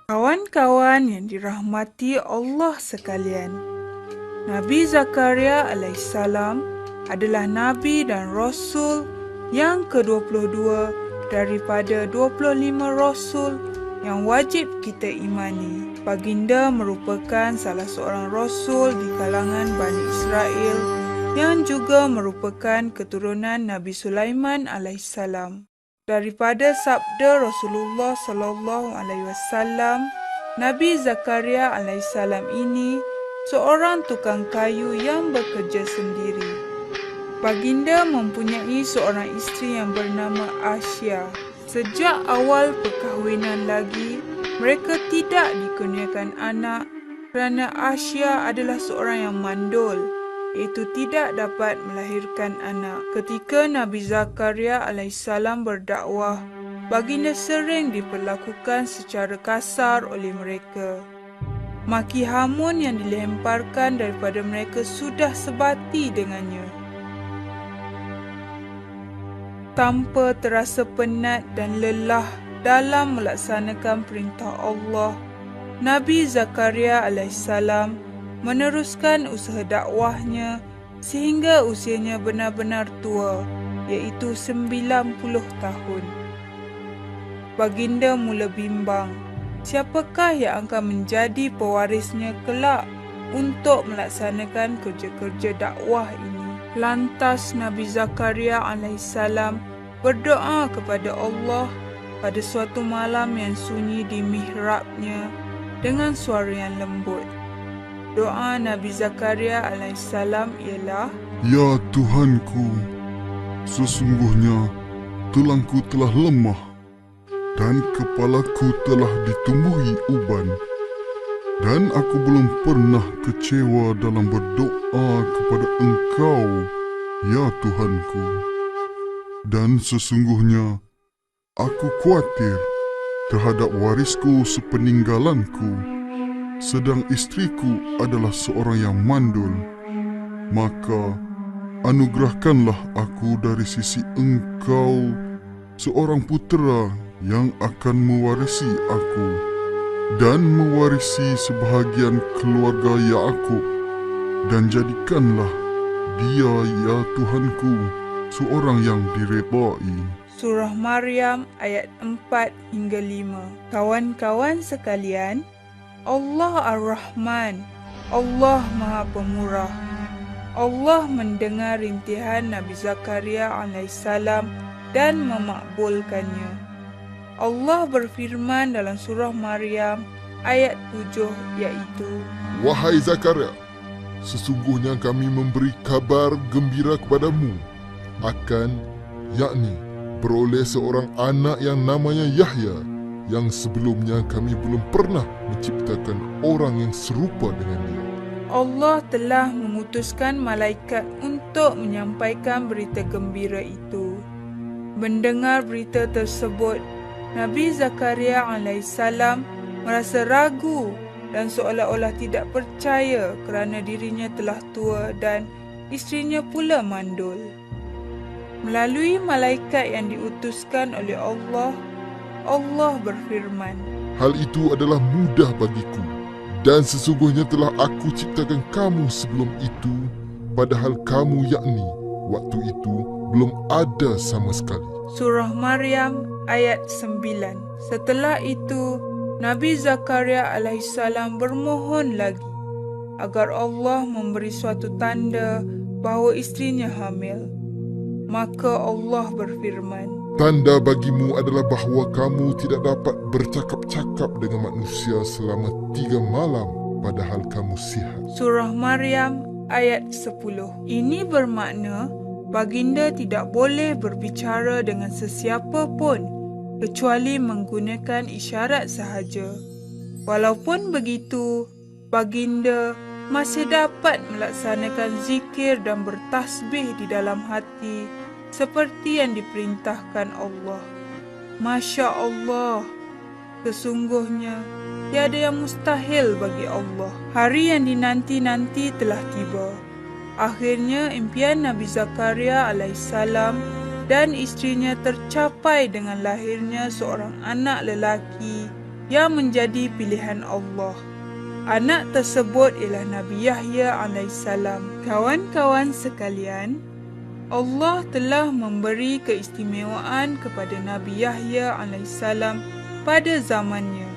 Kawan-kawan yang dirahmati Allah sekalian, Nabi Zakaria alaihissalam adalah Nabi dan Rasul yang ke-22 daripada 25 Rasul yang wajib kita imani. Baginda merupakan salah seorang Rasul di kalangan Bani Israel yang juga merupakan keturunan Nabi Sulaiman alaihissalam. Daripada sabda Rasulullah SAW, Nabi Zakaria alaihissalam ini seorang tukang kayu yang bekerja sendiri. Baginda mempunyai seorang isteri yang bernama Asya. Sejak awal perkahwinan lagi, mereka tidak dikurniakan anak kerana Asya adalah seorang yang mandul, iaitu tidak dapat melahirkan anak. Ketika Nabi Zakaria alaihissalam berdakwah, baginda sering diperlakukan secara kasar oleh mereka. Maki hamun yang dilemparkan daripada mereka sudah sebati dengannya. Tanpa terasa penat dan lelah dalam melaksanakan perintah Allah, Nabi Zakaria alaihissalam meneruskan usaha dakwahnya sehingga usianya benar-benar tua, iaitu 90 tahun. Baginda mula bimbang, siapakah yang akan menjadi pewarisnya kelak untuk melaksanakan kerja-kerja dakwah ini. Lantas Nabi Zakaria alaihissalam berdoa kepada Allah pada suatu malam yang sunyi di mihrabnya dengan suara yang lembut. Doa Nabi Zakaria alaihissalam ialah, Ya Tuhanku, sesungguhnya tulangku telah lemah dan kepalaku telah ditumbuhi uban, dan aku belum pernah kecewa dalam berdoa kepada Engkau, ya Tuhanku. Dan sesungguhnya aku khawatir terhadap warisku sepeninggalanku, sedang istriku adalah seorang yang mandul. Maka anugerahkanlah aku dari sisi Engkau seorang putera yang akan mewarisi aku dan mewarisi sebahagian keluarga Ya'qub, dan jadikanlah dia, ya Tuhanku, seorang yang diredai. Surah Maryam ayat 4 hingga 5. Kawan-kawan sekalian, Allah Ar-Rahman, Allah Maha Pemurah. Allah mendengar rintihan Nabi Zakaria alaihissalam dan memakbulkannya. Allah berfirman dalam surah Maryam ayat 7 iaitu, Wahai Zakaria, sesungguhnya kami memberi kabar gembira kepadamu akan, yakni beroleh seorang anak yang namanya Yahya, yang sebelumnya kami belum pernah menciptakan orang yang serupa dengan dia. Allah telah mengutuskan malaikat untuk menyampaikan berita gembira itu. Mendengar berita tersebut, Nabi Zakaria alaihissalam merasa ragu dan seolah-olah tidak percaya kerana dirinya telah tua dan isterinya pula mandul. Melalui malaikat yang diutuskan oleh Allah, Allah berfirman, Hal itu adalah mudah bagiku, dan sesungguhnya telah aku ciptakan kamu sebelum itu, padahal kamu, yakni waktu itu, belum ada sama sekali. Surah Maryam ayat 9. Setelah itu, Nabi Zakaria alaihissalam bermohon lagi agar Allah memberi suatu tanda bahawa isterinya hamil. Maka Allah berfirman, Tanda bagimu adalah bahawa kamu tidak dapat bercakap-cakap dengan manusia selama 3 malam, padahal kamu sihat. Surah Maryam ayat 10. Ini bermakna baginda tidak boleh berbicara dengan sesiapa pun kecuali menggunakan isyarat sahaja. Walaupun begitu, baginda masih dapat melaksanakan zikir dan bertasbih di dalam hati seperti yang diperintahkan Allah. Masya Allah, sesungguhnya tiada yang mustahil bagi Allah. Hari yang dinanti-nanti telah tiba. Akhirnya impian Nabi Zakaria alaihissalam dan isterinya tercapai dengan lahirnya seorang anak lelaki yang menjadi pilihan Allah. Anak tersebut ialah Nabi Yahya alaihissalam. Kawan-kawan sekalian, Allah telah memberi keistimewaan kepada Nabi Yahya alaihissalam pada zamannya.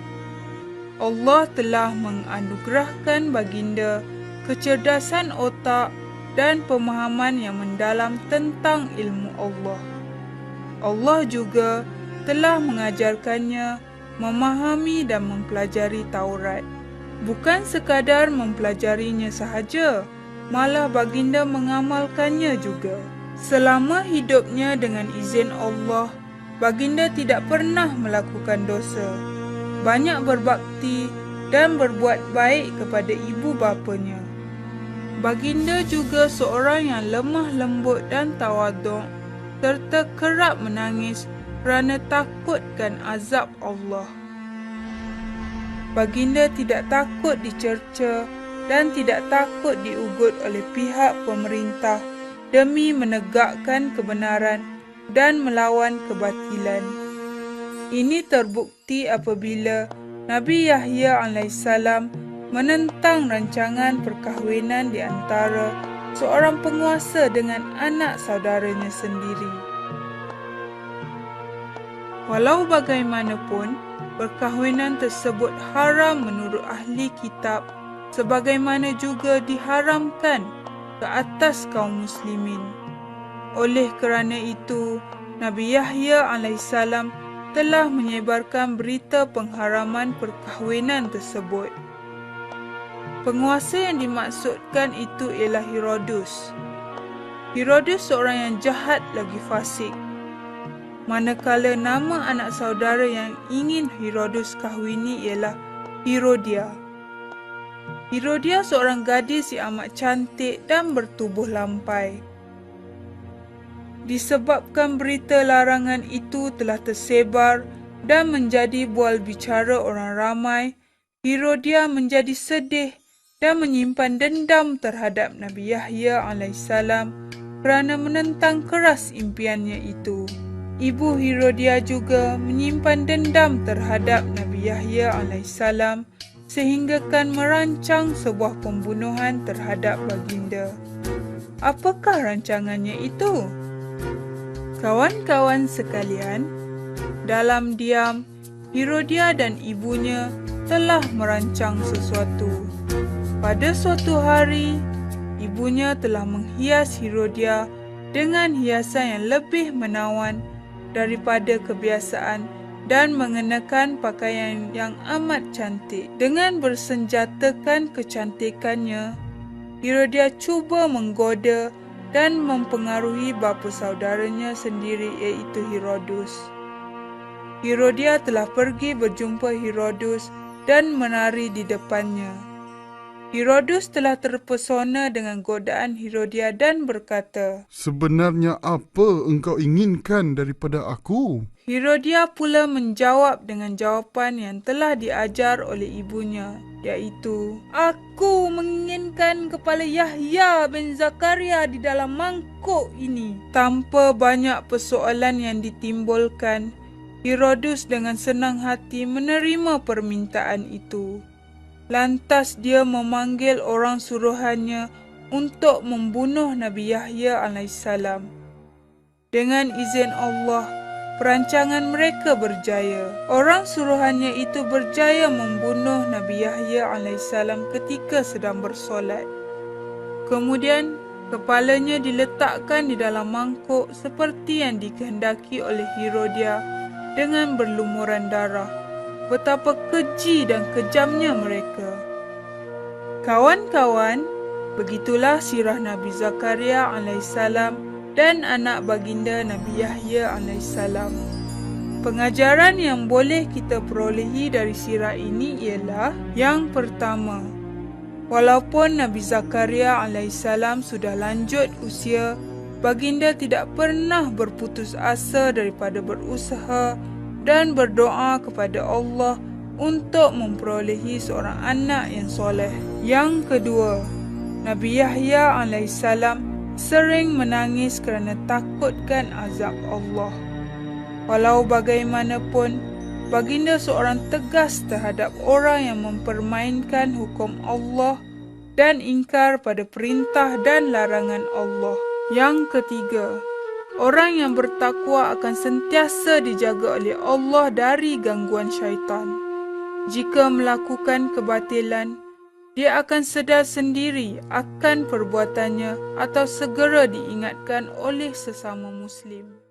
Allah telah menganugerahkan baginda kecerdasan otak dan pemahaman yang mendalam tentang ilmu Allah. Allah juga telah mengajarkannya memahami dan mempelajari Taurat. Bukan sekadar mempelajarinya sahaja, malah baginda mengamalkannya juga. Selama hidupnya dengan izin Allah, baginda tidak pernah melakukan dosa. Banyak berbakti dan berbuat baik kepada ibu bapanya. Baginda juga seorang yang lemah lembut dan tawaduk, serta kerap menangis kerana takutkan azab Allah. Baginda tidak takut dicerca dan tidak takut diugut oleh pihak pemerintah demi menegakkan kebenaran dan melawan kebatilan. Ini terbukti apabila Nabi Yahya alaihissalam menentang rancangan perkahwinan di antara seorang penguasa dengan anak saudaranya sendiri. Walau bagaimanapun, perkahwinan tersebut haram menurut ahli kitab, sebagaimana juga diharamkan ke atas kaum muslimin. Oleh kerana itu, Nabi Yahya alaihissalam telah menyebarkan berita pengharaman perkahwinan tersebut. Penguasa yang dimaksudkan itu ialah Herodus. Herodus seorang yang jahat lagi fasik. Manakala nama anak saudara yang ingin Herodus kahwini ialah Herodia. Herodia seorang gadis yang amat cantik dan bertubuh lampai. Disebabkan berita larangan itu telah tersebar dan menjadi bual bicara orang ramai, Herodia menjadi sedih dan menyimpan dendam terhadap Nabi Yahya alaihissalam kerana menentang keras impiannya itu. Ibu Herodia juga menyimpan dendam terhadap Nabi Yahya alaihissalam sehinggakan merancang sebuah pembunuhan terhadap baginda. Apakah rancangannya itu? Kawan-kawan sekalian, dalam diam, Herodia dan ibunya telah merancang sesuatu. Pada suatu hari, ibunya telah menghias Herodia dengan hiasan yang lebih menawan daripada kebiasaan dan mengenakan pakaian yang amat cantik. Dengan bersenjatakan kecantikannya, Herodia cuba menggoda dan mempengaruhi bapa saudaranya sendiri iaitu Herodus. Herodia telah pergi berjumpa Herodus dan menari di depannya. Herodus telah terpesona dengan godaan Herodia dan berkata, "Sebenarnya apa engkau inginkan daripada aku?" Herodia pula menjawab dengan jawapan yang telah diajar oleh ibunya, iaitu, "Aku menginginkan kepala Yahya bin Zakaria di dalam mangkuk ini." Tanpa banyak persoalan yang ditimbulkan, Herodus dengan senang hati menerima permintaan itu. Lantas dia memanggil orang suruhannya untuk membunuh Nabi Yahya alaihissalam. Dengan izin Allah, perancangan mereka berjaya. Orang suruhannya itu berjaya membunuh Nabi Yahya alaihissalam ketika sedang bersolat. Kemudian, kepalanya diletakkan di dalam mangkuk seperti yang dikehendaki oleh Herodia dengan berlumuran darah. Betapa keji dan kejamnya mereka. Kawan-kawan, begitulah sirah Nabi Zakaria alaihissalam dan anak baginda Nabi Yahya alaihissalam. Pengajaran yang boleh kita perolehi dari sirah ini ialah: yang pertama, walaupun Nabi Zakaria alaihissalam sudah lanjut usia, baginda tidak pernah berputus asa daripada berusaha dan berdoa kepada Allah untuk memperolehi seorang anak yang soleh. Yang kedua, Nabi Yahya alaihissalam sering menangis kerana takutkan azab Allah. Walau bagaimanapun, Baginda seorang tegas terhadap orang yang mempermainkan hukum Allah dan ingkar pada perintah dan larangan Allah. Yang ketiga, orang yang bertakwa akan sentiasa dijaga oleh Allah dari gangguan syaitan. Jika melakukan kebatilan, dia akan sedar sendiri akan perbuatannya atau segera diingatkan oleh sesama Muslim.